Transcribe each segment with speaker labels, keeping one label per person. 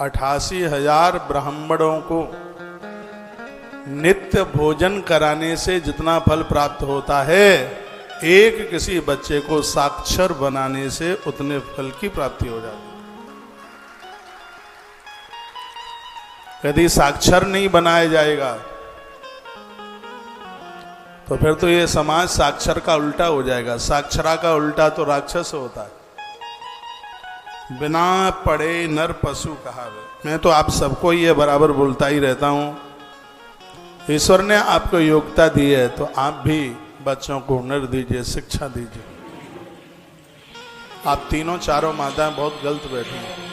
Speaker 1: 88,000 ब्राह्मणों को नित्य भोजन कराने से जितना फल प्राप्त होता है, एक किसी बच्चे को साक्षर बनाने से उतने फल की प्राप्ति हो जाती है। यदि साक्षर नहीं बनाया जाएगा तो फिर तो ये समाज साक्षर का उल्टा हो जाएगा। साक्षरा का उल्टा तो राक्षस होता है। बिना पढ़े नर पशु कहावे। मैं तो आप सबको ये बराबर बोलता ही रहता हूं, ईश्वर ने आपको योग्यता दी है तो आप भी बच्चों को हुनर दीजिए, शिक्षा दीजिए। आप तीनों चारों माताएं बहुत गलत बैठी हैं।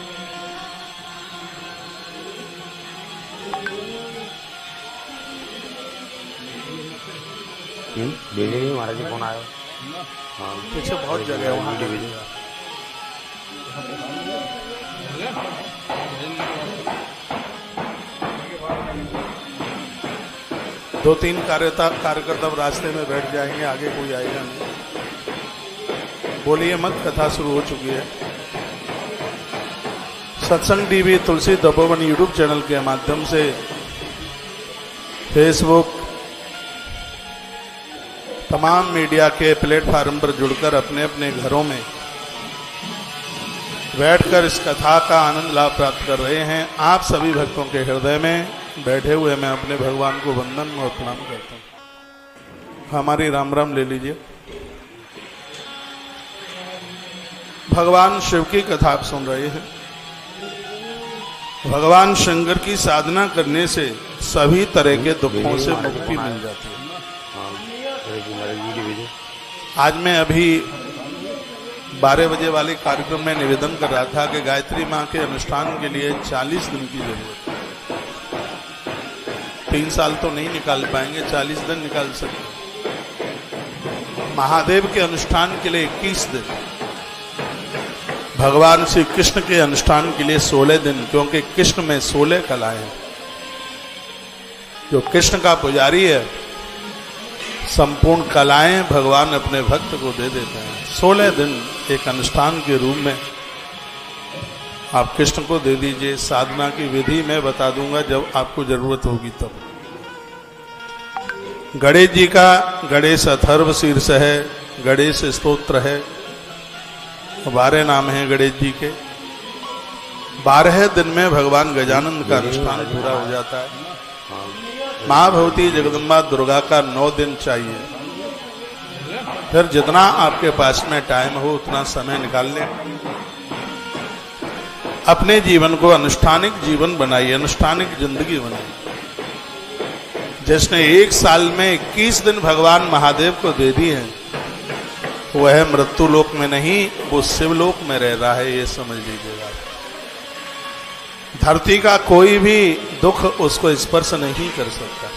Speaker 2: महाराज जी फोन आया। हाँ,
Speaker 1: पीछे बहुत जगह है वहां। दो तीन कार्यकर्ता रास्ते में बैठ जाएंगे, आगे कोई आएगा नहीं। बोलिए मत, कथा शुरू हो चुकी है। सत्संग टीवी तुलसी तपोवन यूट्यूब चैनल के माध्यम से फेसबुक तमाम मीडिया के प्लेटफार्म पर जुड़कर अपने अपने घरों में बैठकर इस कथा का आनंद लाभ प्राप्त कर रहे हैं। आप सभी भक्तों के हृदय में बैठे हुए मैं अपने भगवान को वंदन और प्रणाम करता हूँ। हमारी राम राम ले लीजिए। भगवान शिव की कथा आप सुन रहे हैं। भगवान शंकर की साधना करने से सभी तरह के दुखों से मुक्ति मिल जाती है। आज मैं अभी 12 बजे वाले कार्यक्रम में निवेदन कर रहा था कि गायत्री माँ के अनुष्ठान के लिए 40 दिन की जरूरत है। 3 साल तो नहीं निकाल पाएंगे, 40 दिन निकाल सकते। महादेव के अनुष्ठान के लिए 21 दिन, भगवान श्री कृष्ण के अनुष्ठान के लिए 16 दिन, क्योंकि कृष्ण में 16 कलाएं हैं। जो कृष्ण का पुजारी है, संपूर्ण कलाएं भगवान अपने भक्त को दे देते हैं। 16 दिन एक अनुष्ठान के रूप में आप कृष्ण को दे दीजिए। साधना की विधि मैं बता दूंगा जब आपको जरूरत होगी तब। गणेश जी का गणेश अथर्व शीर्ष है, गणेश स्तोत्र है, 12 नाम हैं गणेश जी के। 12 दिन में भगवान गजानन का अनुष्ठान पूरा हो जाता है। माँ भगवती जगदम्बा दुर्गा का 9 दिन चाहिए। फिर जितना आपके पास में टाइम हो उतना समय निकाल लें। अपने जीवन को अनुष्ठानिक जीवन बनाइए, अनुष्ठानिक जिंदगी बनाइए। जिसने 1 साल में 21 दिन भगवान महादेव को दे दिए हैं, वह मृत्यु लोक में नहीं, वो शिवलोक में रह रहा है, ये समझ लीजिएगा। धरती का कोई भी दुख उसको स्पर्श नहीं कर सकता।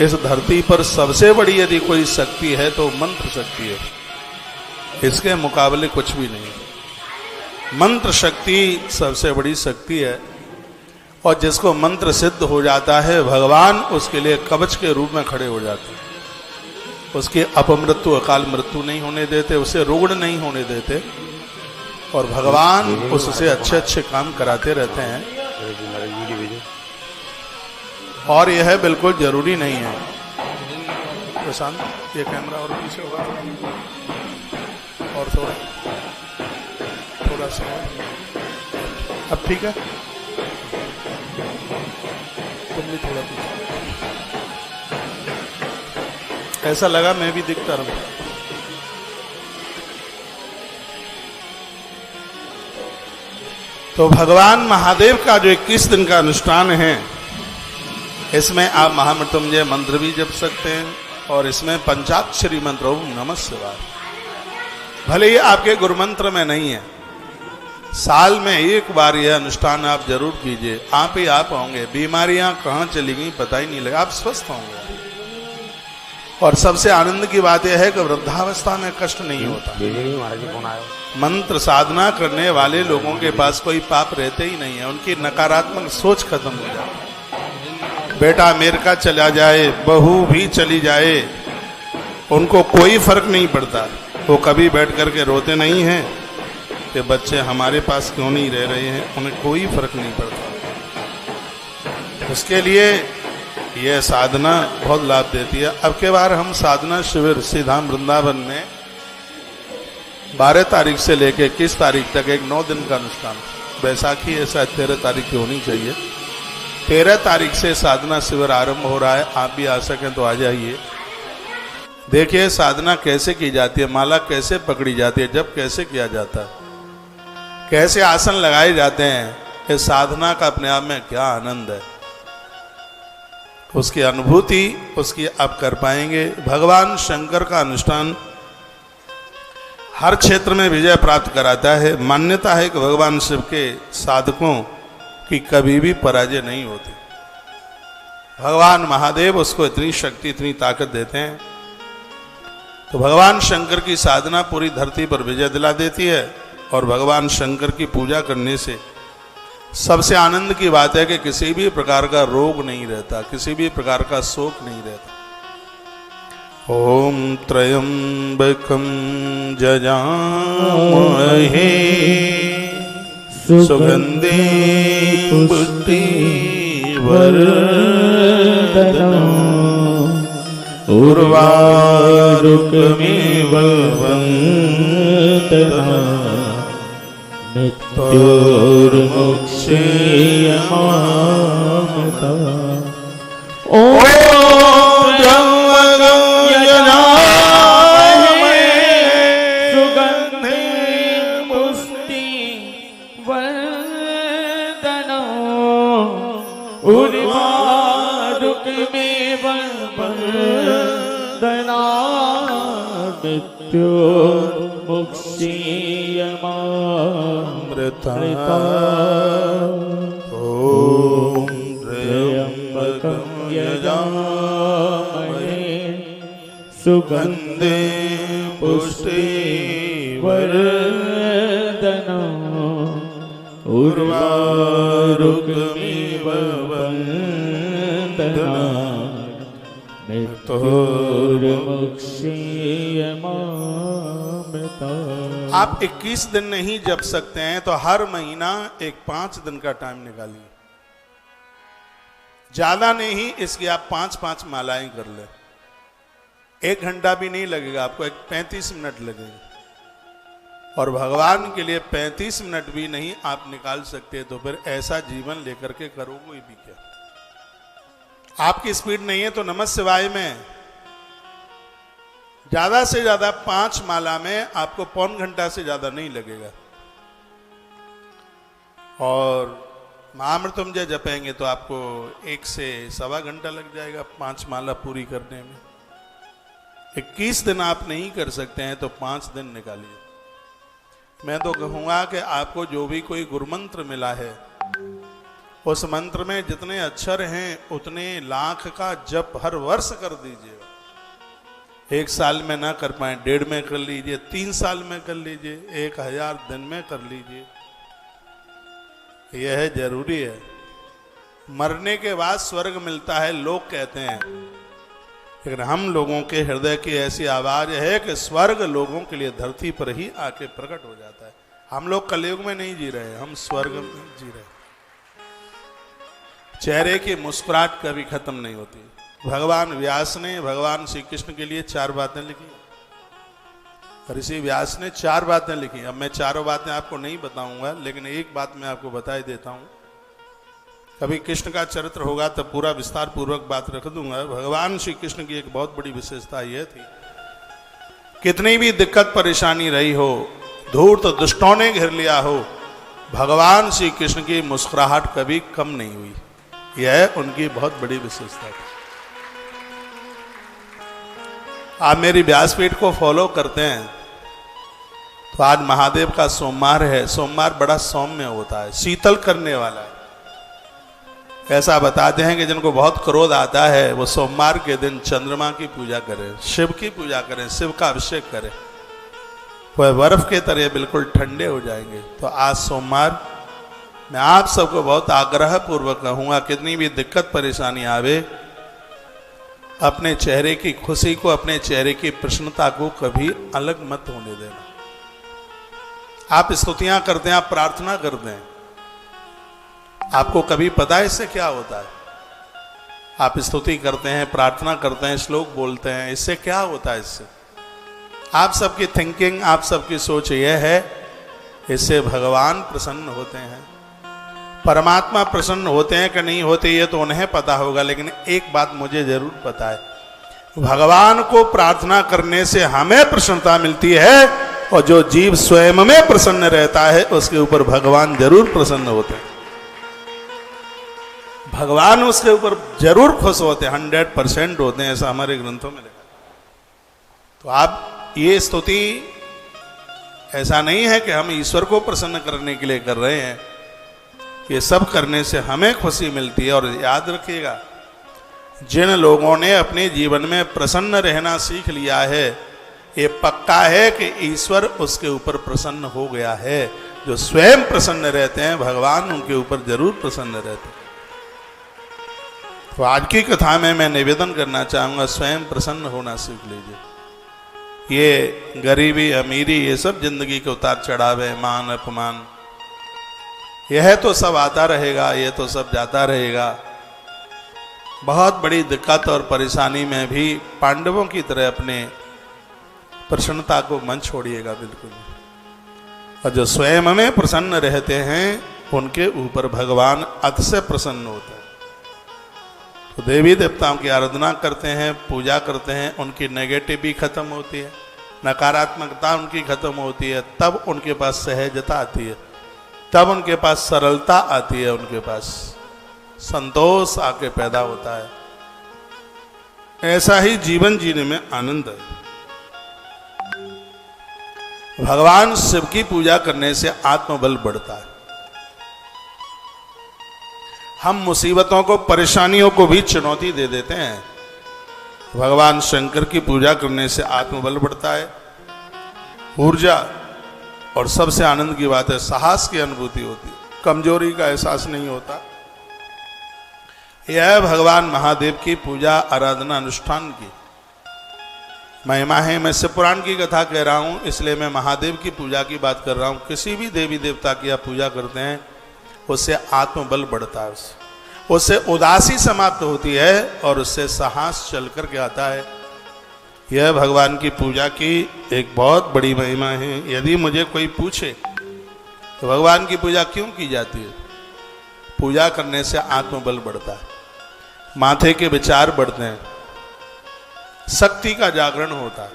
Speaker 1: इस धरती पर सबसे बड़ी यदि कोई शक्ति है तो मंत्र शक्ति है। इसके मुकाबले कुछ भी नहीं। मंत्र शक्ति सबसे बड़ी शक्ति है, और जिसको मंत्र सिद्ध हो जाता है, भगवान उसके लिए कवच के रूप में खड़े हो जाते हैं। उसकी अपमृत्यु, अकाल मृत्यु नहीं होने देते, उसे रोग नहीं होने देते, और भगवान उससे अच्छे अच्छे काम कराते रहते हैं। और यह बिल्कुल जरूरी नहीं है। प्रशांत, ये कैमरा और पीछे होगा और थोड़ा सा। अब ठीक है, तुम भी थोड़ा पीछे। ऐसा लगा मैं भी दिखता रहूं। तो भगवान महादेव का जो 21 दिन का अनुष्ठान है, इसमें आप महामृत्युंजय मंत्र भी जप सकते हैं, और इसमें पंचाक्षरी मंत्र ओम नमः शिवाय भले ही आपके गुरु मंत्र में नहीं है, साल में 1 बार यह अनुष्ठान आप जरूर कीजिए। आप ही आप होंगे, बीमारियां कहां चली गई पता ही नहीं लगा, आप स्वस्थ होंगे। और सबसे आनंद की बात यह है कि वृद्धावस्था में कष्ट नहीं होता। मंत्र साधना करने वाले लोगों के पास कोई पाप रहते ही नहीं है। उनकी नकारात्मक सोच खत्म हो जाती। बेटा अमेरिका चला जाए, बहू भी चली जाए, उनको कोई फर्क नहीं पड़ता। वो कभी बैठ करके रोते नहीं हैं, कि बच्चे हमारे पास क्यों नहीं रह रहे हैं, उन्हें कोई फर्क नहीं पड़ता। उसके लिए यह साधना बहुत लाभ देती है। अब के बार हम साधना शिविर श्रीधाम वृंदावन में 12 तारीख से लेके 21 तारीख तक एक 9 दिन का अनुष्ठान, बैसाखी ऐसा 13 तारीख की होनी चाहिए, 13 तारीख से साधना शिविर आरंभ हो रहा है। आप भी आ सकें तो आ जाइए। देखिए साधना कैसे की जाती है, माला कैसे पकड़ी जाती है, जब कैसे किया जाता है, कैसे आसन लगाए जाते हैं। इस साधना का अपने आप में क्या आनंद है, उसकी अनुभूति उसकी आप कर पाएंगे। भगवान शंकर का अनुष्ठान हर क्षेत्र में विजय प्राप्त कराता है। मान्यता है कि भगवान शिव के साधकों की कभी भी पराजय नहीं होती। भगवान महादेव उसको इतनी शक्ति इतनी ताकत देते हैं। तो भगवान शंकर की साधना पूरी धरती पर विजय दिला देती है। और भगवान शंकर की पूजा करने से सबसे आनंद की बात है कि किसी भी प्रकार का रोग नहीं रहता, किसी भी प्रकार का शोक नहीं रहता। ओम त्र्यंबकं जजामहे सुगंधे पुष्टिवर्धनम् उर्वारुकमिव वन्दनम् मृत्युर्मुक्षीयमामृता। ओम त्र्यंबकं यजामहे सुगंधे पुष्टिवर्धनम् उर्वारुकमिव वन्दनम् मृत्युर्मुक्षीयमामृता। ओम त्र्यंबकं यजामहे सुगंधे पुष्टिवर्धनम् उर्वारुकमिव वन्दनम् मृत्युर्मुक्षीयमामृता। आप 21 दिन नहीं जप सकते हैं तो हर महीना एक 5 दिन का टाइम निकालिए। ज्यादा नहीं, इसकी आप 5-5 मालाएं कर ले। 1 घंटा भी नहीं लगेगा आपको, एक 35 मिनट लगेगा। और भगवान के लिए 35 मिनट भी नहीं आप निकाल सकते तो फिर ऐसा जीवन लेकर के करोगे भी क्या। आपकी स्पीड नहीं है तो नमः शिवाय में ज्यादा से ज्यादा 5 माला में आपको पौन घंटा से ज्यादा नहीं लगेगा। और महामृत्युंजय जपेंगे तो आपको 1 से सवा घंटा लग जाएगा 5 माला पूरी करने में। 21 दिन आप नहीं कर सकते हैं तो 5 दिन निकालिए। मैं तो कहूंगा कि आपको जो भी कोई गुरुमंत्र मिला है उस मंत्र में जितने अक्षर हैं उतने लाख का जप हर वर्ष कर दीजिए। 1 साल में ना कर पाए 1.5 में कर लीजिए, 3 साल में कर लीजिए, 1000 दिन में कर लीजिए। यह जरूरी है। मरने के बाद स्वर्ग मिलता है लोग कहते हैं, लेकिन हम लोगों के हृदय की ऐसी आवाज है कि स्वर्ग लोगों के लिए धरती पर ही आके प्रकट हो जाता है। हम लोग कलयुग में नहीं जी रहे, हम स्वर्ग में जी रहे। चेहरे की मुस्कुराहट कभी खत्म नहीं होती। भगवान व्यास ने भगवान श्री कृष्ण के लिए 4 बातें लिखी। ऋषि व्यास ने 4 बातें लिखी। अब मैं चारों बातें आपको नहीं बताऊंगा, लेकिन एक बात मैं आपको बता देता हूं। कभी कृष्ण का चरित्र होगा तब पूरा विस्तार पूर्वक बात रख दूंगा। भगवान श्री कृष्ण की एक बहुत बड़ी विशेषता यह थी, कितनी भी दिक्कत परेशानी रही हो, धूर्त दुष्टों ने घेर लिया हो, भगवान श्री कृष्ण की मुस्कुराहट कभी कम नहीं हुई। यह उनकी बहुत बड़ी विशेषता थी। आप मेरी व्यासपीठ को फॉलो करते हैं तो आज महादेव का सोमवार है। सोमवार बड़ा सौम्य होता है, शीतल करने वाला है। ऐसा बताते हैं कि जिनको बहुत क्रोध आता है वो सोमवार के दिन चंद्रमा की पूजा करें, शिव की पूजा करें, शिव का अभिषेक करें, वह बर्फ के तरह बिल्कुल ठंडे हो जाएंगे। तो आज सोमवार मैं आप सबको बहुत आग्रह पूर्वक कहूंगा, कितनी भी दिक्कत परेशानी आवे, अपने चेहरे की खुशी को, अपने चेहरे की प्रसन्नता को कभी अलग मत होने देना। आप स्तुतियां करते हैं, आप प्रार्थना करते हैं, आपको कभी पता है इससे क्या होता है? आप स्तुति करते हैं, प्रार्थना करते हैं, श्लोक बोलते हैं, इससे क्या होता है? इससे आप सबकी थिंकिंग, आप सबकी सोच यह है, इससे भगवान प्रसन्न होते हैं। परमात्मा प्रसन्न होते हैं कि नहीं होते ये तो उन्हें पता होगा, लेकिन एक बात मुझे जरूर पता है, भगवान को प्रार्थना करने से हमें प्रसन्नता मिलती है, और जो जीव स्वयं में प्रसन्न रहता है उसके ऊपर भगवान जरूर प्रसन्न होते हैं, भगवान उसके ऊपर जरूर खुश होते हैं, 100% होते हैं, ऐसा हमारे ग्रंथों में लिखा। तो आप ये स्तुति ऐसा नहीं है कि हम ईश्वर को प्रसन्न करने के लिए कर रहे हैं, ये सब करने से हमें खुशी मिलती है। और याद रखिएगा, जिन लोगों ने अपने जीवन में प्रसन्न रहना सीख लिया है, ये पक्का है कि ईश्वर उसके ऊपर प्रसन्न हो गया है। जो स्वयं प्रसन्न रहते हैं, भगवान उनके ऊपर जरूर प्रसन्न रहते हैं। तो आज की कथा में मैं निवेदन करना चाहूंगा, स्वयं प्रसन्न होना सीख लीजिए। ये गरीबी अमीरी, ये सब जिंदगी के उतार चढ़ावे, मान अपमान, यह तो सब आता रहेगा, ये तो सब जाता रहेगा। बहुत बड़ी दिक्कत और परेशानी में भी पांडवों की तरह अपने प्रसन्नता को मन छोड़िएगा बिल्कुल। और जो स्वयं में प्रसन्न रहते हैं, उनके ऊपर भगवान अतिशय प्रसन्न होते हैं। तो देवी देवताओं की आराधना करते हैं, पूजा करते हैं, उनकी नेगेटिव भी खत्म होती है, नकारात्मकता उनकी खत्म होती है, तब उनके पास सहजता आती है, तब उनके पास सरलता आती है, उनके पास संतोष आके पैदा होता है। ऐसा ही जीवन जीने में आनंद है। भगवान शिव की पूजा करने से आत्मबल बढ़ता है। हम मुसीबतों को, परेशानियों को भी चुनौती दे देते हैं। भगवान शंकर की पूजा करने से आत्मबल बढ़ता है, ऊर्जा, और सबसे आनंद की बात है, साहस की अनुभूति होती है, कमजोरी का एहसास नहीं होता। यह भगवान महादेव की पूजा, आराधना, अनुष्ठान की महिमा है। मैं शिव पुराण की कथा कह रहा हूं, इसलिए मैं महादेव की पूजा की बात कर रहा हूं। किसी भी देवी देवता की आप पूजा करते हैं, उससे आत्मबल बढ़ता है, उससे उदासी समाप्त होती है, और उससे साहस चल कर के आता है। यह भगवान की पूजा की एक बहुत बड़ी महिमा है। यदि मुझे कोई पूछे तो भगवान की पूजा क्यों की जाती है, पूजा करने से आत्मबल बढ़ता है, माथे के विचार बढ़ते हैं, शक्ति का जागरण होता है।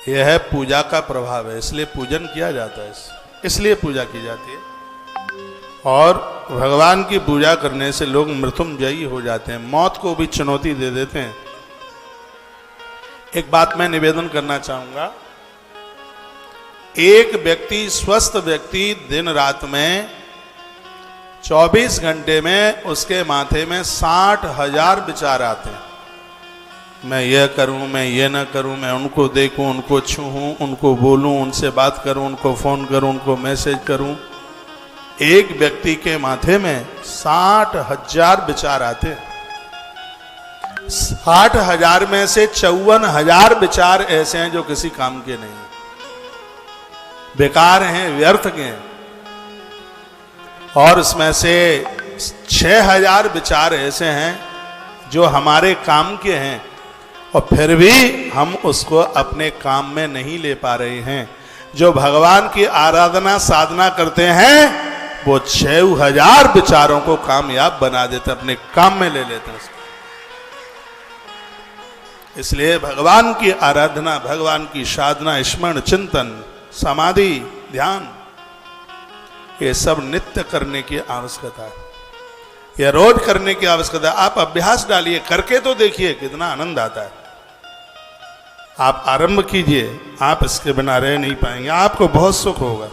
Speaker 1: यह पूजा का प्रभाव है, इसलिए पूजन किया जाता है, इसलिए पूजा की जाती है। और भगवान की पूजा करने से लोग मृत्युंजयी हो जाते हैं, मौत को भी चुनौती दे देते हैं। एक बात मैं निवेदन करना चाहूंगा, एक व्यक्ति, स्वस्थ व्यक्ति, दिन रात में 24 घंटे में उसके माथे में 60,000 विचार आते हैं। मैं यह करूं, मैं यह ना करूं, मैं उनको देखूं, उनको छूऊं, उनको बोलूं, उनसे बात करूं, उनको फोन करूं, उनको मैसेज करूं। एक व्यक्ति के माथे में 60,000 विचार आते हैं। 60,000 में से 54,000 विचार ऐसे हैं जो किसी काम के नहीं, बेकार हैं, व्यर्थ के हैं। और इसमें से 6,000 विचार ऐसे हैं जो हमारे काम के हैं, और फिर भी हम उसको अपने काम में नहीं ले पा रहे हैं। जो भगवान की आराधना, साधना करते हैं, वो 6,000 विचारों को कामयाब बना देते, अपने काम में ले लेते हैं। इसलिए भगवान की आराधना, भगवान की साधना, स्मरण, चिंतन, समाधि, ध्यान, ये सब नित्य करने की आवश्यकता है, यह रोज करने की आवश्यकता है। आप अभ्यास डालिए, करके तो देखिए कितना आनंद आता है। आप आरंभ कीजिए, आप इसके बिना रह नहीं पाएंगे, आपको बहुत सुख होगा,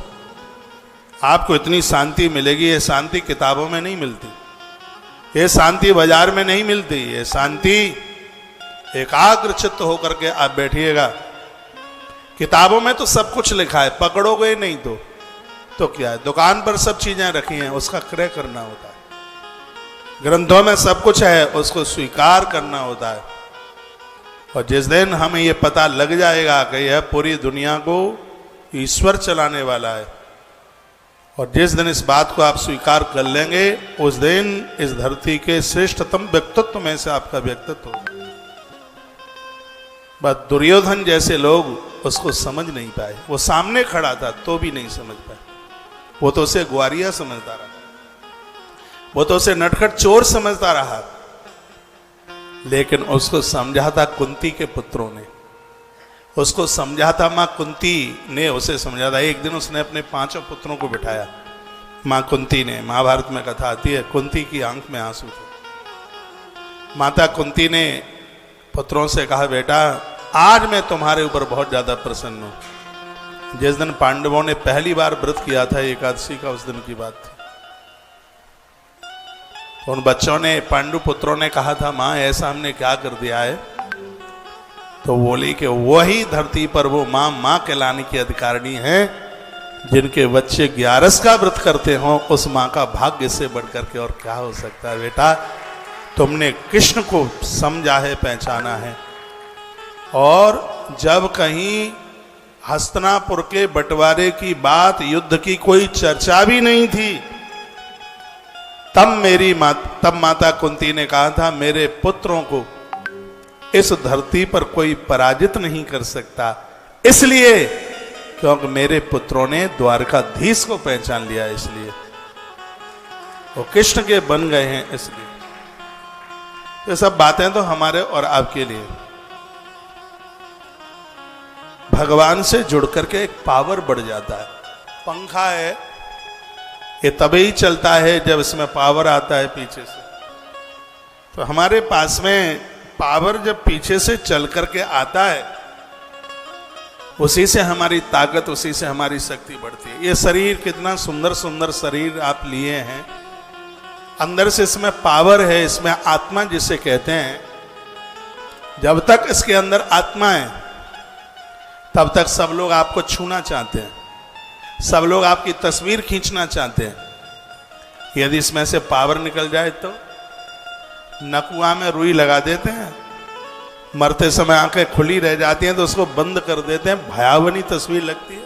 Speaker 1: आपको इतनी शांति मिलेगी। ये शांति किताबों में नहीं मिलती, ये शांति बाजार में नहीं मिलती, ये शांति एकाग्र चित्त होकर के आप बैठिएगा। किताबों में तो सब कुछ लिखा है, पकड़ोगे नहीं तो क्या है, दुकान पर सब चीजें रखी हैं, उसका क्रय करना होता है। ग्रंथों में सब कुछ है, उसको स्वीकार करना होता है। और जिस दिन हमें ये पता लग जाएगा कि यह पूरी दुनिया को ईश्वर चलाने वाला है। और जिस दिन इस बात को आप स्वीकार कर लेंगे, उस दिन इस धरती के श्रेष्ठतम व्यक्तित्व में से आपका व्यक्तित्व होगा। बस दुर्योधन जैसे लोग उसको समझ नहीं पाए। वो सामने खड़ा था तो भी नहीं समझ पाए। वो तो उसे ग्वारिया समझता रहा, वो तो उसे नटखट चोर समझता रहा। लेकिन उसको समझा था कुंती के पुत्रों ने, उसको समझा था मां कुंती ने उसे समझा था। एक दिन उसने अपने 5 पुत्रों को बिठाया, मां कुंती ने। महाभारत में कथा आती है, कुंती की आंख में आंसू थे। माता कुंती ने पुत्रों से कहा, बेटा आज मैं तुम्हारे ऊपर बहुत ज्यादा प्रसन्न हूं। जिस दिन पांडवों ने पहली बार व्रत किया था एकादशी का, उस दिन की बात थी। उन बच्चों ने, पांडु पुत्रों ने कहा था, मां ऐसा हमने क्या कर दिया है? तो बोली कि वही धरती पर वो मां कहलाने की अधिकारिणी है जिनके बच्चे 11 का व्रत करते हो। उस मां का भाग्य से बढ़कर के और क्या हो सकता है? बेटा तुमने कृष्ण को समझा है, पहचाना है। और जब कहीं हस्तिनापुर के बंटवारे की बात, युद्ध की कोई चर्चा भी नहीं थी, तब माता कुंती ने कहा था, मेरे पुत्रों को इस धरती पर कोई पराजित नहीं कर सकता, इसलिए क्योंकि मेरे पुत्रों ने द्वारकाधीश को पहचान लिया, इसलिए वो कृष्ण के बन गए हैं। इसलिए ये सब बातें तो हमारे और आपके लिए। भगवान से जुड़ करके एक पावर बढ़ जाता है। पंखा है, ये तभी चलता है जब इसमें पावर आता है पीछे से। तो हमारे पास में पावर जब पीछे से चल करके आता है, उसी से हमारी ताकत, उसी से हमारी शक्ति बढ़ती है। ये शरीर कितना सुंदर सुंदर शरीर आप लिए हैं, अंदर से इसमें पावर है, इसमें आत्मा जिसे कहते हैं। जब तक इसके अंदर आत्मा है, तब तक सब लोग आपको छूना चाहते हैं, सब लोग आपकी तस्वीर खींचना चाहते हैं। यदि इसमें से पावर निकल जाए तो नकुआ में रुई लगा देते हैं, मरते समय आंखें खुली रह जाती हैं तो उसको बंद कर देते हैं, भयावनी तस्वीर लगती है।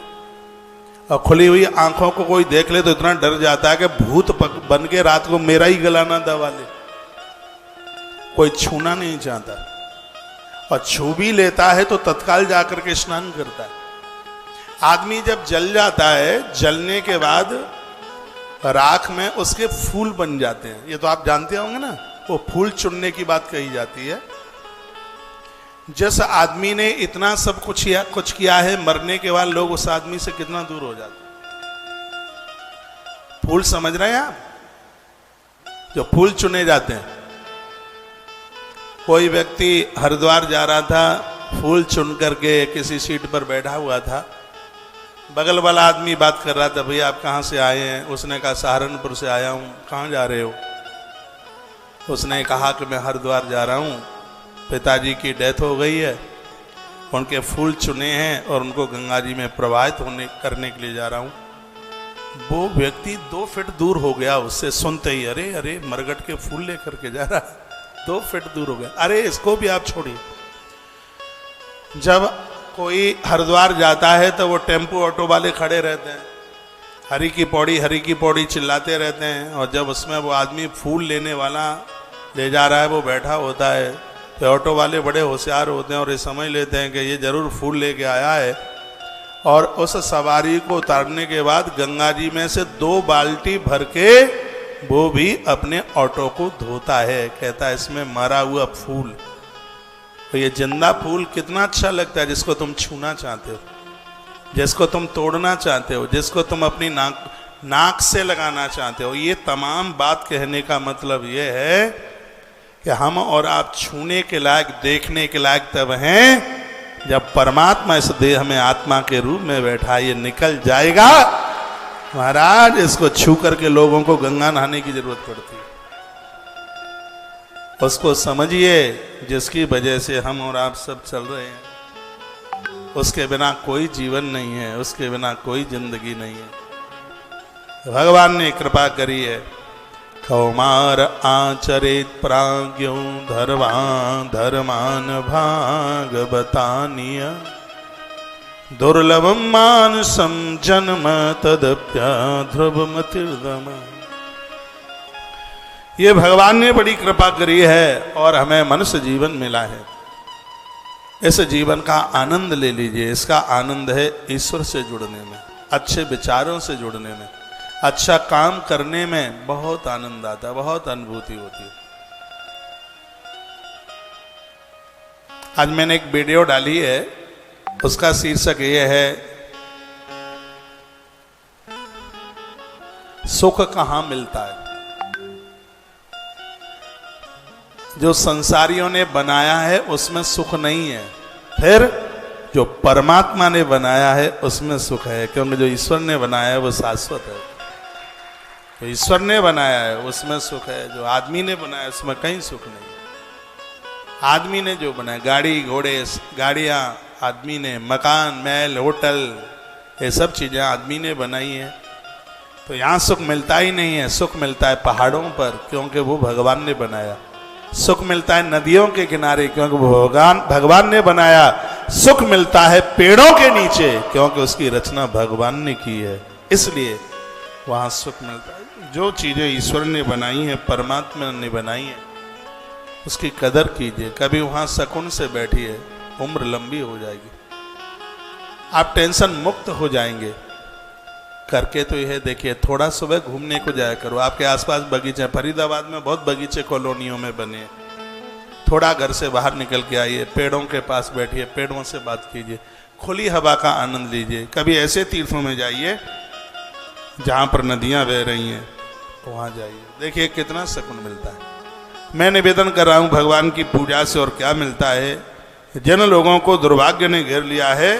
Speaker 1: और खुली हुई आंखों को कोई देख ले तो इतना डर जाता है कि भूत बन के रात को मेरा ही गला ना दबा ले। कोई छूना नहीं चाहता, और छू भी लेता है तो तत्काल जाकर के स्नान करता है। आदमी जब जल जाता है, जलने के बाद राख में उसके फूल बन जाते हैं। ये तो आप जानते होंगे ना, वो फूल चुनने की बात कही जाती है। जिस आदमी ने इतना सब कुछ किया है, मरने के बाद लोग उस आदमी से कितना दूर हो जाते हैं। फूल समझ रहे हैं आप, जो फूल चुने जाते हैं। कोई व्यक्ति हरिद्वार जा रहा था, फूल चुन करके किसी सीट पर बैठा हुआ था। बगल वाला आदमी बात कर रहा था, भैया आप कहाँ से आए हैं? उसने कहा सहारनपुर से आया हूँ। कहाँ जा रहे हो? उसने कहा कि मैं हरिद्वार जा रहा हूँ, पिताजी की डेथ हो गई है, उनके फूल चुने हैं और उनको गंगा जी में प्रवाहित करने के लिए जा रहा हूँ। वो व्यक्ति 2 फीट दूर हो गया उससे, सुनते ही अरे अरे मरगट के फूल लेकर के जा रहा है। 2 फीट दूर हो गया, अरे इसको भी आप छोड़िए। जब कोई हरिद्वार जाता है तो वो टेम्पो ऑटो वाले खड़े रहते हैं, हरी की पौड़ी चिल्लाते रहते हैं। और जब उसमें वो आदमी फूल लेने वाला ले जा रहा है, वो बैठा होता है, तो ऑटो वाले बड़े होशियार होते हैं और ये समझ लेते हैं कि ये जरूर फूल लेके आया है। और उस सवारी को उतारने के बाद गंगा जी में से 2 बाल्टी भर के वो भी अपने ऑटो को धोता है। कहता है इसमें मरा हुआ फूल, तो ये जिंदा फूल कितना अच्छा लगता है, जिसको तुम छूना चाहते हो, जिसको तुम तोड़ना चाहते हो, जिसको तुम अपनी नाक से लगाना चाहते हो। ये तमाम बात कहने का मतलब ये है कि हम और आप छूने के लायक, देखने के लायक तब हैं जब परमात्मा इस देह में आत्मा के रूप में बैठा। ये निकल जाएगा महाराज, इसको छू करके लोगों को गंगा नहाने की जरूरत पड़ती है। उसको समझिए, जिसकी वजह से हम और आप सब चल रहे हैं। उसके बिना कोई जीवन नहीं है, उसके बिना कोई जिंदगी नहीं है। भगवान ने कृपा करी है। कौमार आचरित प्राज्ञो धर्मान भागवतानिय दुर्लभम मानसम जन्म तदप्या ध्रुवमतिर्दम। ये भगवान ने बड़ी कृपा करी है और हमें मनुष्य जीवन मिला है। इस जीवन का आनंद ले लीजिए। इसका आनंद है ईश्वर से जुड़ने में, अच्छे विचारों से जुड़ने में, अच्छा काम करने में बहुत आनंद आता है, बहुत अनुभूति होती है। आज मैंने एक वीडियो डाली है, उसका शीर्षक ये है, सुख कहां मिलता है। जो संसारियों ने बनाया है उसमें सुख नहीं है, फिर जो परमात्मा ने बनाया है उसमें सुख है, क्योंकि जो ईश्वर ने बनाया है वो शाश्वत है। जो ईश्वर ने बनाया है उसमें सुख है, जो आदमी ने बनाया उसमें कहीं सुख नहीं। आदमी ने जो बनाया, गाड़ी घोड़े गाड़ियां आदमी ने, मकान महल होटल, ये सब चीजें आदमी ने बनाई हैं, तो यहाँ सुख मिलता ही नहीं है। सुख मिलता है पहाड़ों पर, क्योंकि वो भगवान ने बनाया। सुख मिलता है नदियों के किनारे, क्योंकि भगवान ने बनाया। सुख मिलता है पेड़ों के नीचे, क्योंकि उसकी रचना भगवान ने की है, इसलिए वहां सुख मिलता है। जो चीजें ईश्वर ने बनाई है, परमात्मा ने बनाई है, उसकी कदर कीजिए। कभी वहां सुकून से बैठिए, उम्र लंबी हो जाएगी, आप टेंशन मुक्त हो जाएंगे। करके तो यह देखिए, थोड़ा सुबह घूमने को जाया करो। आपके आसपास बगीचे, फरीदाबाद में बहुत बगीचे कॉलोनियों में बने। थोड़ा घर से बाहर निकल के आइए, पेड़ों के पास बैठिए, पेड़ों से बात कीजिए, खुली हवा का आनंद लीजिए। कभी ऐसे तीर्थों में जाइए जहां पर नदियां बह रही हैं, वहां जाइए, देखिए कितना सुकून मिलता है। मैं निवेदन कर रहा हूं भगवान की पूजा से और क्या मिलता है। जिन लोगों को दुर्भाग्य ने घेर लिया है,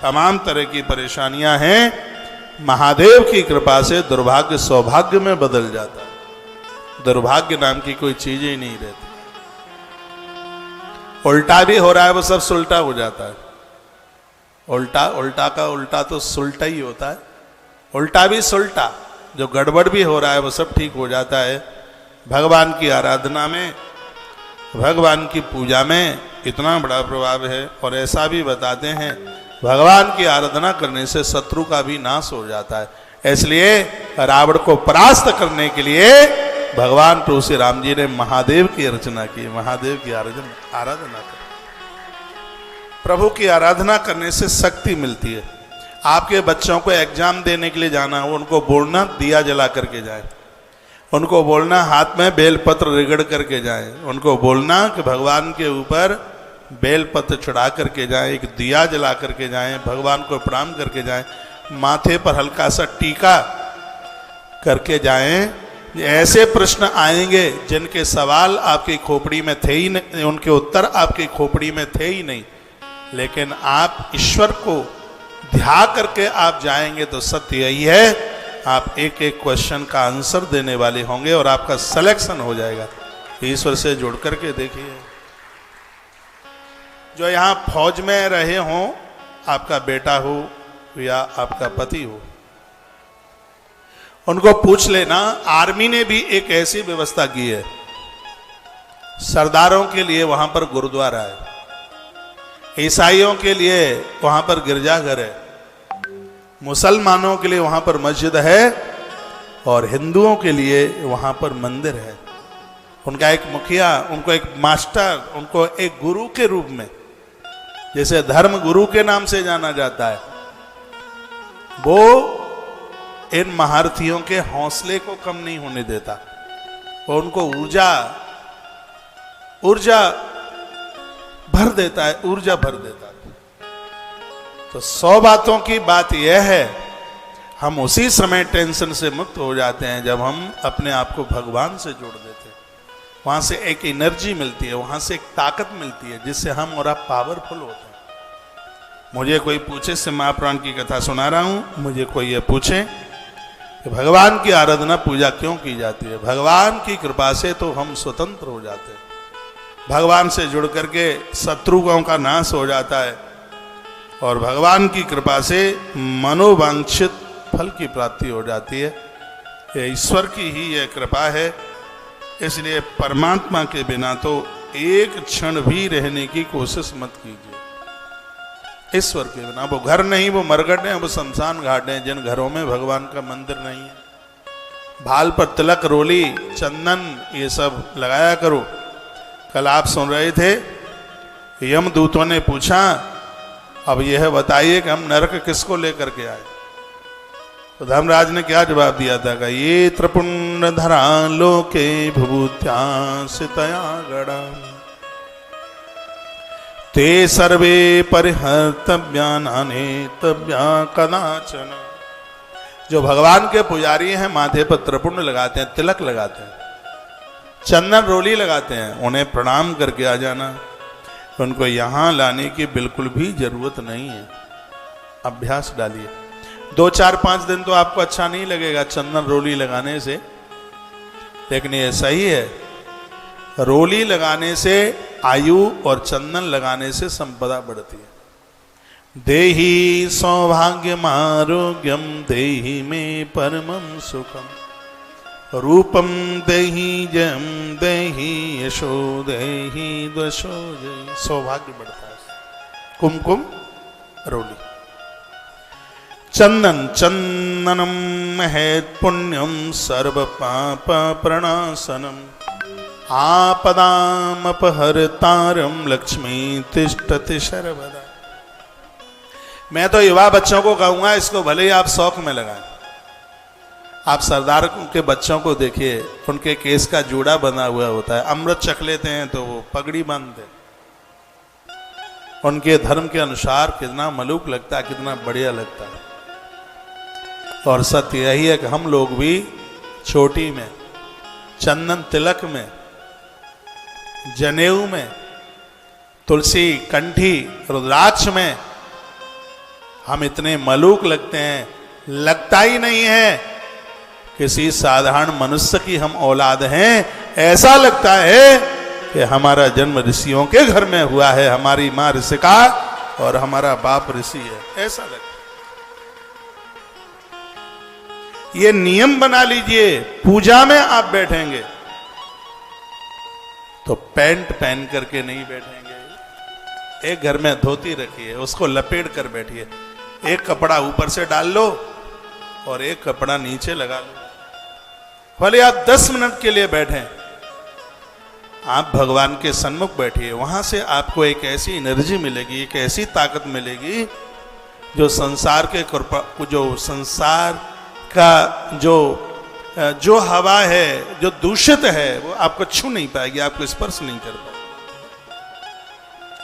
Speaker 1: तमाम तरह की परेशानियां हैं, महादेव की कृपा से दुर्भाग्य सौभाग्य में बदल जाता है। दुर्भाग्य नाम की कोई चीज ही नहीं रहती। उल्टा भी हो रहा है, वो सब सुलटा हो जाता है। उल्टा उल्टा का उल्टा तो सुलटा ही होता है। उल्टा भी सुलटा, जो गड़बड़ भी हो रहा है वो सब ठीक हो जाता है। भगवान की आराधना में, भगवान की पूजा में इतना बड़ा प्रभाव है। और ऐसा भी बताते हैं, भगवान की आराधना करने से शत्रु का भी नाश हो जाता है। इसलिए रावण को परास्त करने के लिए भगवान प्रभु श्री राम जी ने महादेव की रचना की। महादेव की आराधना कर, प्रभु की आराधना करने से शक्ति मिलती है। आपके बच्चों को एग्जाम देने के लिए जाना हो, उनको बोलना दिया जला करके जाए, उनको बोलना हाथ में बेलपत्र रगड़ करके जाए, उनको बोलना कि भगवान के ऊपर बेलपत्र चढ़ा करके जाएं, एक दिया जला करके जाएं, भगवान को प्रणाम करके जाएं, माथे पर हल्का सा टीका करके जाएं। ऐसे प्रश्न आएंगे जिनके सवाल आपकी खोपड़ी में थे ही नहीं, उनके उत्तर आपकी खोपड़ी में थे ही नहीं, लेकिन आप ईश्वर को ध्यान करके आप जाएंगे तो सत्य यही है, आप एक एक क्वेश्चन का आंसर देने वाले होंगे और आपका सिलेक्शन हो जाएगा। ईश्वर से जुड़ करके देखिए। जो यहाँ फौज में रहे हों, आपका बेटा हो या आपका पति हो, उनको पूछ लेना, आर्मी ने भी एक ऐसी व्यवस्था की है, सरदारों के लिए वहां पर गुरुद्वारा है, ईसाइयों के लिए वहां पर गिरजाघर है, मुसलमानों के लिए वहां पर मस्जिद है और हिंदुओं के लिए वहां पर मंदिर है। उनका एक मुखिया, उनको एक मास्टर, उनको एक गुरु के रूप में, जैसे धर्म गुरु के नाम से जाना जाता है, वो इन महारथियों के हौसले को कम नहीं होने देता। वो उनको ऊर्जा भर देता है, ऊर्जा भर देता है। तो 100 बातों की बात यह है, हम उसी समय टेंशन से मुक्त हो जाते हैं जब हम अपने आप को भगवान से जोड़ देते हैं। वहां से एक एनर्जी मिलती है, वहां से एक ताकत मिलती है, जिससे हम और आप पावरफुल होते हैं। मुझे कोई पूछे, से महापुराण की कथा सुना रहा हूं, मुझे कोई ये पूछे कि भगवान की आराधना पूजा क्यों की जाती है, भगवान की कृपा से तो हम स्वतंत्र हो जाते हैं। भगवान से जुड़ करके शत्रुओं का नाश हो जाता है और भगवान की कृपा से मनोवांछित फल की प्राप्ति हो जाती है। ये ईश्वर की ही यह कृपा है। इसलिए परमात्मा के बिना तो एक क्षण भी रहने की कोशिश मत कीजिए। ईश्वर के बिना। वो घर नहीं, वो मरघट है, वो शमशान घाट है जिन घरों में भगवान का मंदिर नहीं है। भाल पर तिलक, रोली, चंदन ये सब लगाया करो। कल आप सुन रहे थे, यमदूतों ने पूछा अब यह बताइए कि हम नरक किसको लेकर के आए। तो धर्मराज ने क्या जवाब दिया था कि ये त्रिपुंड धरा लोके भूभूत्यासितया गड़ा ते सर्वे परिहर्तव्या नानेतव्या कदाचन। जो भगवान के पुजारी हैं माथे पर त्रिपुंड लगाते हैं, तिलक लगाते हैं, चंदन रोली लगाते हैं, उन्हें प्रणाम करके आ जाना। उनको यहां लाने की बिल्कुल भी जरूरत नहीं है। अभ्यास डालिए, 2 4 5 दिन तो आपको अच्छा नहीं लगेगा चंदन रोली लगाने से, लेकिन ये सही है। रोली लगाने से आयु और चंदन लगाने से संपदा बढ़ती है। देहि सौभाग्यम आरोग्यम देहि में परमं सुखम रूपम देहि जयम देहि यशो देहि दशो जय। सौभाग्य बढ़ता है। कुमकुम रोली, चंदन चंदनम महत् पुण्यम सर्व पाप प्रणाशनम आपदाम अपहरतारम लक्ष्मी तिष्ठति सर्वदा। मैं तो युवा बच्चों को कहूंगा इसको भले ही आप शौक में लगाएं। आप सरदार के बच्चों को देखिए, उनके केस का जूड़ा बना हुआ होता है, अमृत चख लेते हैं तो वो पगड़ी बांधते हैं। उनके धर्म के अनुसार कितना मलूक लगता है, कितना बढ़िया लगता है। और सत्य यही है कि हम लोग भी चोटी में, चंदन तिलक में, जनेऊ में, तुलसी कंठी, रुद्राक्ष में हम इतने मलूक लगते हैं, लगता ही नहीं है किसी साधारण मनुष्य की हम औलाद हैं। ऐसा लगता है कि हमारा जन्म ऋषियों के घर में हुआ है, हमारी माँ ऋषिका और हमारा बाप ऋषि है, ऐसा लगता है। ये नियम बना लीजिए, पूजा में आप बैठेंगे तो पैंट पहन करके नहीं बैठेंगे। एक घर में धोती रखिए, उसको लपेट कर बैठिए। एक कपड़ा ऊपर से डाल लो और एक कपड़ा नीचे लगा लो। भले आप 10 मिनट के लिए बैठें, आप भगवान के सन्मुख बैठिए। वहां से आपको एक ऐसी एनर्जी मिलेगी, एक ऐसी ताकत मिलेगी जो संसार के कृपा, जो संसार का जो हवा है, जो दूषित है, वो आपको छू नहीं पाएगी, आपको स्पर्श नहीं कर पाएगी।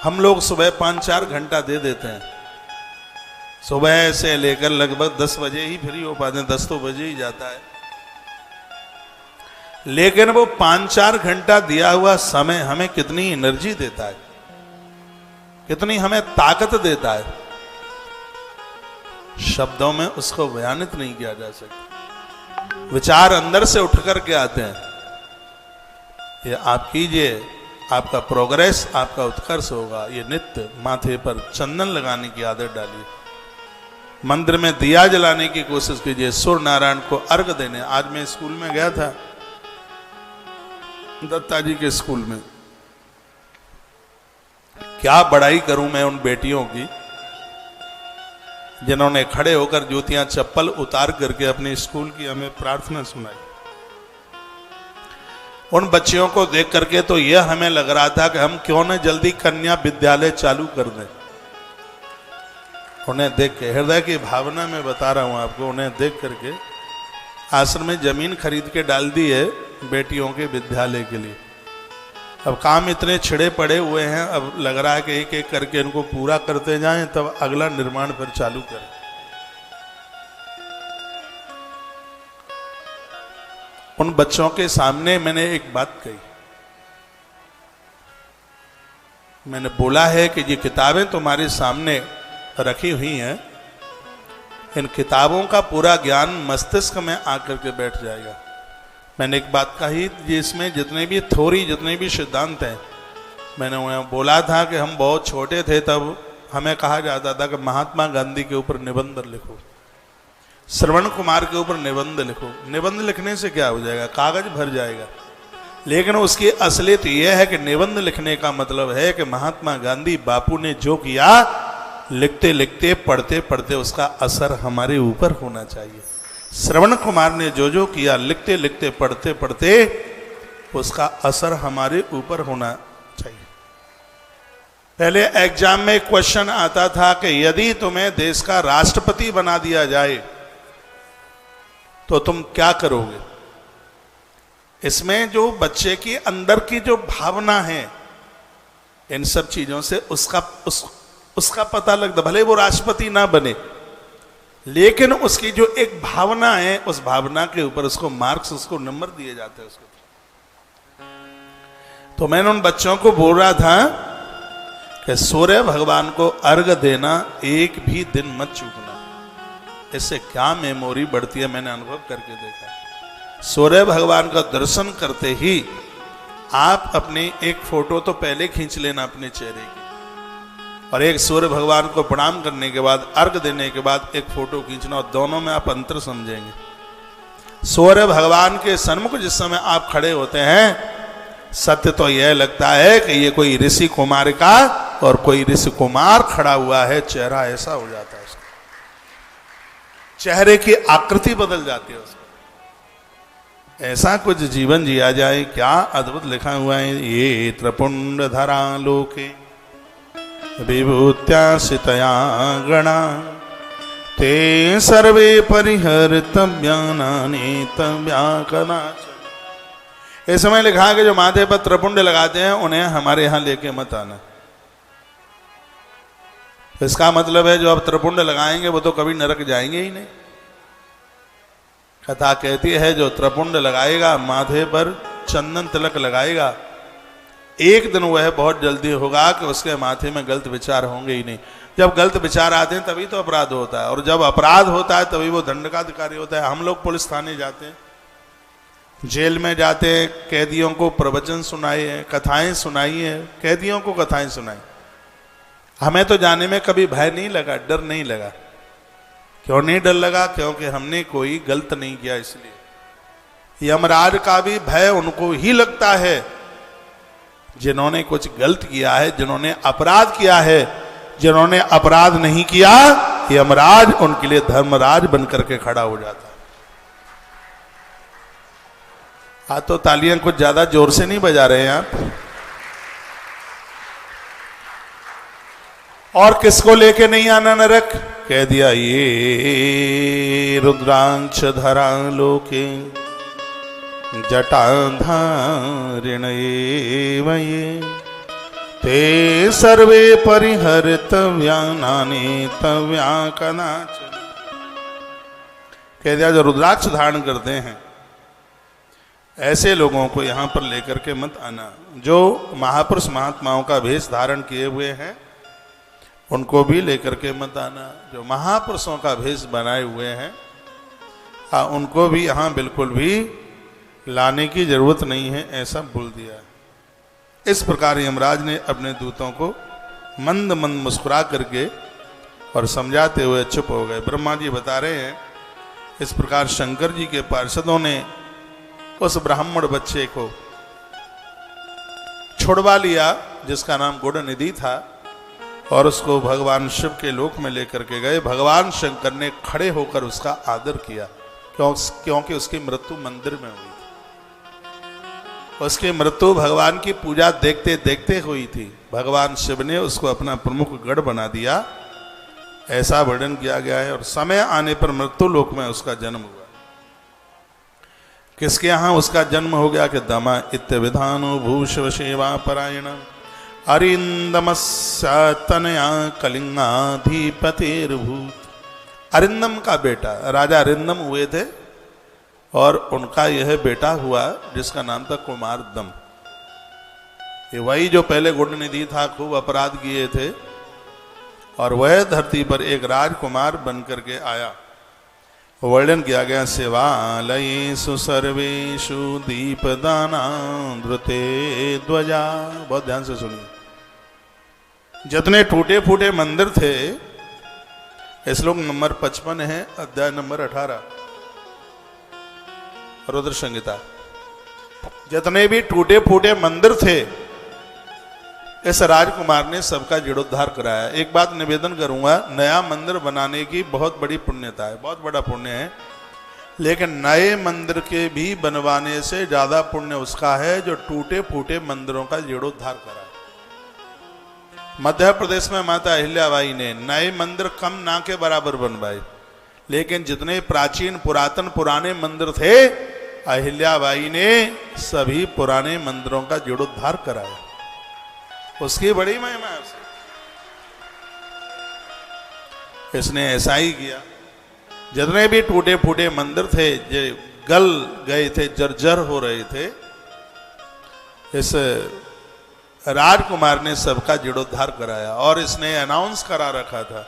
Speaker 1: हम लोग सुबह 5-4 घंटा दे देते हैं, सुबह से लेकर लगभग 10 बजे ही फ्री हो पाते हैं, 10 तो बजे ही जाता है। लेकिन वो 5-4 घंटा दिया हुआ समय हमें कितनी एनर्जी देता है, कितनी हमें ताकत देता है, शब्दों में उसको बयानित नहीं किया जा सकता। विचार अंदर से उठ कर के आते हैं। ये आप कीजिए, आपका प्रोग्रेस, आपका उत्कर्ष होगा। ये नित्य माथे पर चंदन लगाने की आदत डालिए, मंदिर में दिया जलाने की कोशिश कीजिए, सूर्य नारायण को अर्घ देने। आज मैं स्कूल में गया था, दत्ता जी के स्कूल में। क्या बड़ाई करूं मैं उन बेटियों की जिन्होंने खड़े होकर जूतियां चप्पल उतार करके अपने स्कूल की हमें प्रार्थना सुनाई। उन बच्चियों को देख करके तो यह हमें लग रहा था कि हम क्यों न जल्दी कन्या विद्यालय चालू कर दें। उन्हें देख के, हृदय की भावना में बता रहा हूं आपको, उन्हें देख करके आश्रम में जमीन खरीद के डाल दी है बेटियों के विद्यालय के लिए। अब काम इतने छिड़े पड़े हुए हैं, अब लग रहा है कि एक एक करके इनको पूरा करते जाएं, तब अगला निर्माण फिर चालू करें। उन बच्चों के सामने मैंने एक बात कही, मैंने बोला है कि ये किताबें तुम्हारे सामने रखी हुई हैं, इन किताबों का पूरा ज्ञान मस्तिष्क में आकर के बैठ जाएगा। मैंने एक बात कही, जिसमें जितने भी थ्योरी, जितने भी सिद्धांत हैं, मैंने उन्हें बोला था कि हम बहुत छोटे थे तब हमें कहा जाता था कि महात्मा गांधी के ऊपर निबंध लिखो, श्रवण कुमार के ऊपर निबंध लिखो। निबंध लिखने से क्या हो जाएगा, कागज भर जाएगा। लेकिन उसकी असलियत यह है कि निबंध लिखने का मतलब है कि महात्मा गांधी बापू ने जो किया लिखते लिखते पढ़ते पढ़ते उसका असर हमारे ऊपर होना चाहिए। श्रवण कुमार ने जो जो किया, लिखते लिखते पढ़ते पढ़ते उसका असर हमारे ऊपर होना चाहिए। पहले एग्जाम में क्वेश्चन आता था कि यदि तुम्हें देश का राष्ट्रपति बना दिया जाए तो तुम क्या करोगे। इसमें जो बच्चे की अंदर की जो भावना है, इन सब चीजों से उसका पता लगता। भले वो राष्ट्रपति ना बने, लेकिन उसकी जो एक भावना है, उस भावना के ऊपर उसको मार्क्स, उसको नंबर दिए जाते हैं उसको। तो मैंने उन बच्चों को बोल रहा था कि सूर्य भगवान को अर्घ देना एक भी दिन मत चूकना। इससे क्या मेमोरी बढ़ती है, मैंने अनुभव करके देखा। सूर्य भगवान का दर्शन करते ही आप अपनी एक फोटो तो पहले खींच लेना अपने चेहरे की, और एक सूर्य भगवान को प्रणाम करने के बाद, अर्घ देने के बाद एक फोटो खींचना, और दोनों में आप अंतर समझेंगे। सूर्य भगवान के सन्मुख जिस समय आप खड़े होते हैं, सत्य तो यह लगता है कि ये कोई ऋषि कुमार का और कोई ऋषि कुमार खड़ा हुआ है। चेहरा ऐसा हो जाता है, उसका चेहरे की आकृति बदल जाती है उसको। ऐसा कुछ जीवन जिया जाए, क्या अद्भुत लिखा हुआ है। ये त्रिपुंड धरा लोके विभूत्या सितया गणा ते सर्वे परिहर्तव्यानानि तव्या कदाचन। इस समय लिखा है कि जो माथे पर त्रिपुंड लगाते हैं उन्हें हमारे यहां लेके मत आना। इसका मतलब है जो अब त्रिपुंड लगाएंगे वो तो कभी नरक जाएंगे ही नहीं। कथा कहती है जो त्रिपुंड लगाएगा, माथे पर चंदन तिलक लगाएगा, एक दिन वह बहुत जल्दी होगा कि उसके माथे में गलत विचार होंगे ही नहीं। जब गलत विचार आते हैं तभी तो अपराध होता है, और जब अपराध होता है तभी वो दंड का अधिकारी होता है। हम लोग पुलिस थाने जाते हैं, जेल में जाते हैं, कैदियों को प्रवचन सुनाइए, कथाएं सुनाइए, कैदियों को कथाएं सुनाई। हमें तो जाने में कभी भय नहीं लगा, डर नहीं लगा। क्यों नहीं डर लगा? क्योंकि हमने कोई गलत नहीं किया। इसलिए यमराज का भी भय उनको ही लगता है जिन्होंने कुछ गलत किया है, जिन्होंने अपराध किया है। जिन्होंने अपराध नहीं किया, यमराज उनके लिए धर्मराज बनकर के खड़ा हो जाता है। हाँ, तो तालियां कुछ ज्यादा जोर से नहीं बजा रहे हैं आप। और किसको लेके नहीं आना नरक? कह दिया ये रुद्रांश धरा लोके जटाधारिण ये ते सर्वे परिहर्तव्यानानि तव्या कदाचन। कह दिया जो रुद्राक्ष धारण करते हैं ऐसे लोगों को यहां पर लेकर के मत आना। जो महापुरुष महात्माओं का भेष धारण किए हुए हैं उनको भी लेकर के मत आना। जो महापुरुषों का भेष बनाए हुए हैं उनको भी यहां बिल्कुल भी लाने की जरूरत नहीं है, ऐसा बोल दिया। इस प्रकार यमराज ने अपने दूतों को मंद मंद मुस्कुरा करके और समझाते हुए चुप हो गए। ब्रह्मा जी बता रहे हैं इस प्रकार शंकर जी के पार्षदों ने उस ब्राह्मण बच्चे को छुड़वा लिया जिसका नाम गुणनिधि था, और उसको भगवान शिव के लोक में लेकर के गए। भगवान शंकर ने खड़े होकर उसका आदर किया, क्योंकि उसकी मृत्यु मंदिर में हुई थी। उसकी मृत्यु भगवान की पूजा देखते देखते हुई थी। भगवान शिव ने उसको अपना प्रमुख गढ़ बना दिया, ऐसा वर्णन किया गया है। और समय आने पर मृत्यु लोक में उसका जन्म हुआ। किसके यहाँ उसका जन्म हो गया कि दमा इत्य विधानो भूषव सेवा परायण अरिंदमस्या कलिंगाधिपतिर्भूत। अरिंदम का बेटा राजा अरिंदम हुए थे, और उनका यह बेटा हुआ जिसका नाम था कुमारदम। ये वही जो पहले गुणनिधि था, खूब अपराध किए थे, और वह धरती पर एक राजकुमार बनकर के आया। वर्णन किया गया सेवालयेषु सर्वेषु दीपदाना धृते ध्वजा। बहुत ध्यान से सुनिए। जितने टूटे फूटे मंदिर थे, श्लोक नंबर 55 है, अध्याय नंबर 18 रुद्र संहिता। जितने भी टूटे फूटे मंदिर थे इस राजकुमार ने सबका जीर्णोद्धार कराया। एक बात निवेदन करूंगा, नया मंदिर बनाने की बहुत बड़ी पुण्यता है, बहुत बड़ा पुण्य है, लेकिन नए मंदिर के भी बनवाने से ज्यादा पुण्य उसका है जो टूटे फूटे मंदिरों का जीर्णोद्धार करा। मध्य प्रदेश में माता अहिल्याबाई ने नए मंदिर कम ना के बराबर बनवाए, लेकिन जितने प्राचीन पुरातन पुराने मंदिर थे अहिल्याबाई ने सभी पुराने मंदिरों का जीर्णोद्धार कराया। उसकी बड़ी महिमा है। इसने ऐसा ही किया। जितने भी टूटे फूटे मंदिर थे जो गल गए थे, जर्जर हो रहे थे, इस राजकुमार ने सबका जीर्णोद्धार कराया। और इसने अनाउंस करा रखा था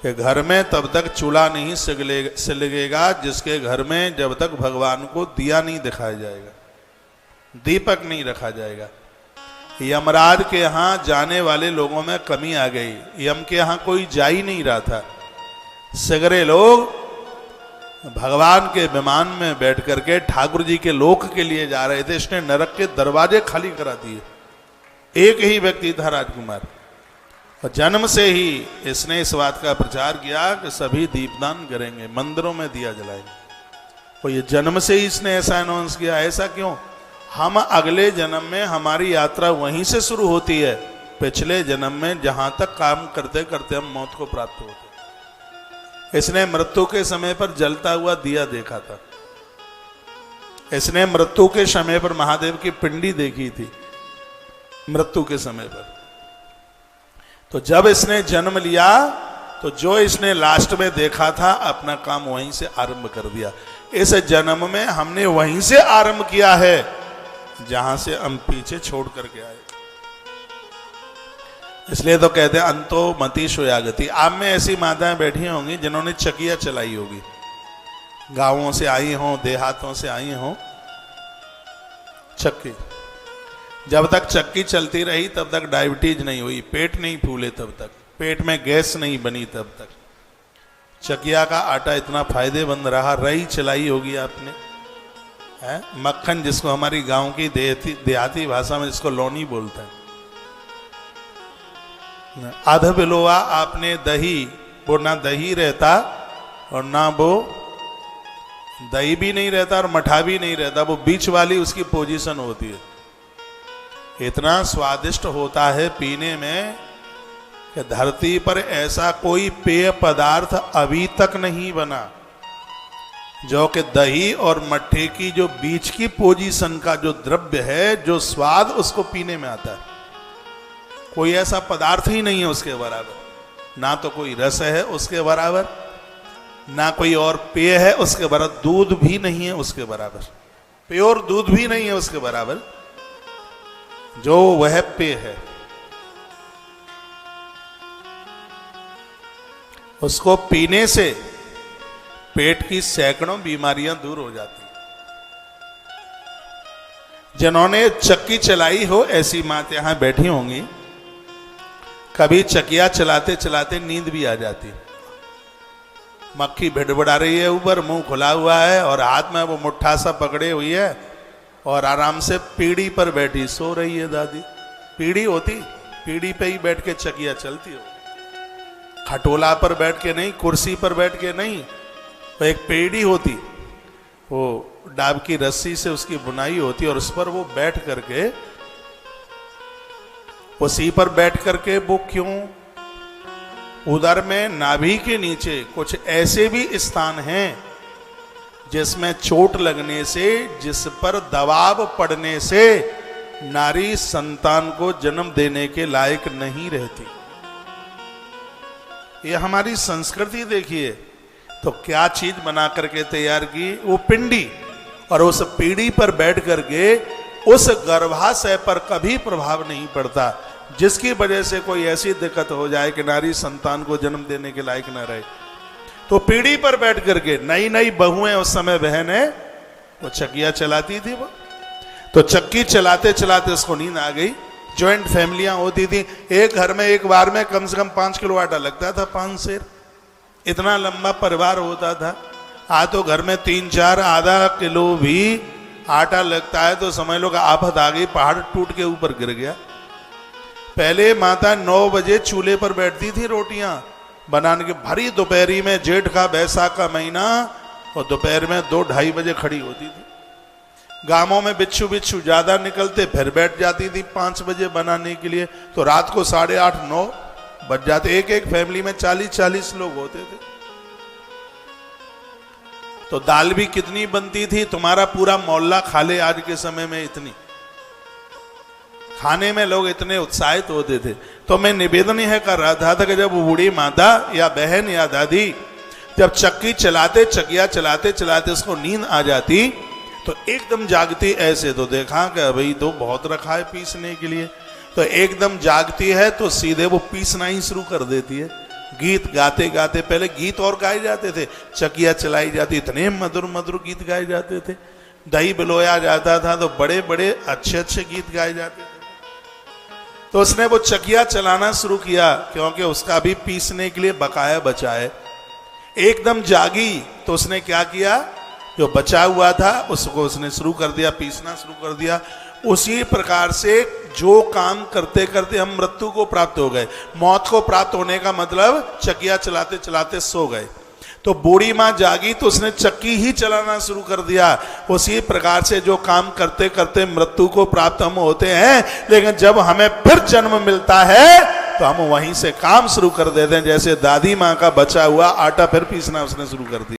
Speaker 1: कि घर में तब तक चूल्हा नहीं सिलगेगा जिसके घर में जब तक भगवान को दिया नहीं दिखाया जाएगा, दीपक नहीं रखा जाएगा। यमराज के यहाँ जाने वाले लोगों में कमी आ गई। यम के यहाँ कोई जा ही नहीं रहा था। सगरे लोग भगवान के विमान में बैठ करके ठाकुर जी के लोक के लिए जा रहे थे। इसने नरक के दरवाजे खाली करा दिए। एक ही व्यक्ति था राजकुमार, और जन्म से ही इसने इस बात का प्रचार किया कि सभी दीपदान करेंगे, मंदिरों में दिया जलाएंगे। और ये जन्म से ही इसने ऐसा अनाउंस किया। ऐसा क्यों? हम अगले जन्म में हमारी यात्रा वहीं से शुरू होती है, पिछले जन्म में जहां तक काम करते करते हम मौत को प्राप्त होते। इसने मृत्यु के समय पर जलता हुआ दिया देखा था। इसने मृत्यु के समय पर महादेव की पिंडी देखी थी, मृत्यु के समय पर। तो जब इसने जन्म लिया तो जो इसने लास्ट में देखा था अपना काम वहीं से आरंभ कर दिया। इस जन्म में हमने वहीं से आरंभ किया है जहां से हम पीछे छोड़ करके आए। इसलिए तो कहते हैं अंतो मति सोयागति। आप में ऐसी माताएं बैठी होंगी जिन्होंने चकिया चलाई होगी, गांवों से आई हों, देहातों से आई हों। चक्की, जब तक चक्की चलती रही तब तक डायबिटीज नहीं हुई, पेट नहीं फूले, तब तक पेट में गैस नहीं बनी, तब तक चकिया का आटा इतना फायदेमंद रहा। रही चलाई होगी आपने, है? मक्खन, जिसको हमारी गांव की देहाती भाषा में जिसको लौनी बोलते हैं, आधा बिलोवा आपने दही, वो ना दही रहता और ना वो दही भी नहीं रहता और मठा भी नहीं रहता, वो बीच वाली उसकी पोजीशन होती है। इतना स्वादिष्ट होता है पीने में कि धरती पर ऐसा कोई पेय पदार्थ अभी तक नहीं बना जो कि दही और मट्ठे की जो बीच की पोजीशन का जो द्रव्य है, जो स्वाद उसको पीने में आता है, कोई ऐसा पदार्थ ही नहीं है उसके बराबर। ना तो कोई रस है उसके बराबर, ना कोई और पेय है उसके बराबर, दूध भी नहीं है उसके बराबर, प्योर दूध भी नहीं है उसके बराबर जो वह पेय है। उसको पीने से पेट की सैकड़ों बीमारियां दूर हो जाती हैं। जिन्होंने चक्की चलाई हो ऐसी मात यहां बैठी होंगी, कभी चकिया चलाते चलाते नींद भी आ जाती। मक्खी भिड़भिड़ा रही है ऊपर, मुंह खुला हुआ है और हाथ में वो मुट्ठा सा पकड़े हुई है और आराम से पीढ़ी पर बैठी सो रही है दादी। पीढ़ी होती, पीढ़ी पे ही बैठ के चकिया चलती हो, खटोला पर बैठ के नहीं, कुर्सी पर बैठ के नहीं। वो एक पेड़ी होती, वो डाब की रस्सी से उसकी बुनाई होती और उस पर वो बैठ करके, उसी पर बैठ करके वो क्यों, उदर में नाभि के नीचे कुछ ऐसे भी स्थान हैं जिसमें चोट लगने से, जिस पर दबाव पड़ने से नारी संतान को जन्म देने के लायक नहीं रहती। ये हमारी संस्कृति देखिए, तो क्या चीज बना करके तैयार की, वो पिंडी, और उस पीढ़ी पर बैठ करके उस गर्भाशय पर कभी प्रभाव नहीं पड़ता जिसकी वजह से कोई ऐसी दिक्कत हो जाए कि नारी संतान को जन्म देने के लायक न रहे। तो पीढ़ी पर बैठ करके, नई नई बहुएं उस समय बहनें वो चकिया चलाती थी। वो तो चक्की चलाते चलाते उसको नींद आ गई। ज्वाइंट फैमिलियां होती थी, एक घर में एक बार में कम से कम 5 किलो आटा लगता था, 5 सेर, इतना लंबा परिवार होता था। आज तो घर में 3-4 आधा किलो भी आटा लगता है तो समझ लो कि आफत आ गई, पहाड़ टूट के ऊपर गिर गया। पहले माता 9 बजे चूल्हे पर बैठती थी रोटियां बनाने के, भरी दोपहरी में, जेठ का बैसाख का महीना, और दोपहर में 2-2:30 बजे खड़ी होती थी। गांवों में बिच्छू ज्यादा निकलते, फिर बैठ जाती थी 5 बजे बनाने के लिए, तो रात को 8:30-9 बज जाते। एक फैमिली में 40-40 लोग होते थे। तो दाल भी कितनी बनती थी, तुम्हारा पूरा मोहल्ला खा ले आज के समय में। इतनी खाने में लोग इतने उत्साहित होते थे। तो मैं निवेदन यह कर रहा था कि जब बूढ़ी माता या बहन या दादी जब चकिया चलाते उसको नींद आ जाती, तो एकदम जागती ऐसे, तो देखा कि भाई तो बहुत रखा है पीसने के लिए, तो एकदम जागती है तो सीधे वो पीसना ही शुरू कर देती है। गीत गाते गाते, पहले गीत और गाए जाते थे, चकिया चलाई जाती, इतने मधुर मधुर गीत गाए जाते थे। दही बिलोया जाता था तो बड़े बड़े अच्छे गीत गाए जाते थे। तो उसने वो चकिया चलाना शुरू किया, क्योंकि उसका भी पीसने के लिए बकाया बचा है। एकदम जागी तो उसने क्या किया, जो बचा हुआ था उसको उसने शुरू कर दिया, पीसना शुरू कर दिया। उसी प्रकार से जो काम करते करते हम मृत्यु को प्राप्त हो गए। मौत को प्राप्त होने का मतलब चकिया चलाते चलाते सो गए। तो बूढ़ी माँ जागी तो उसने चक्की ही चलाना शुरू कर दिया। उसी प्रकार से जो काम करते करते मृत्यु को प्राप्त हम होते हैं, लेकिन जब हमें फिर जन्म मिलता है तो हम वहीं से काम शुरू कर देते हैं। जैसे दादी माँ का बचा हुआ आटा फिर पीसना उसने शुरू कर दिया।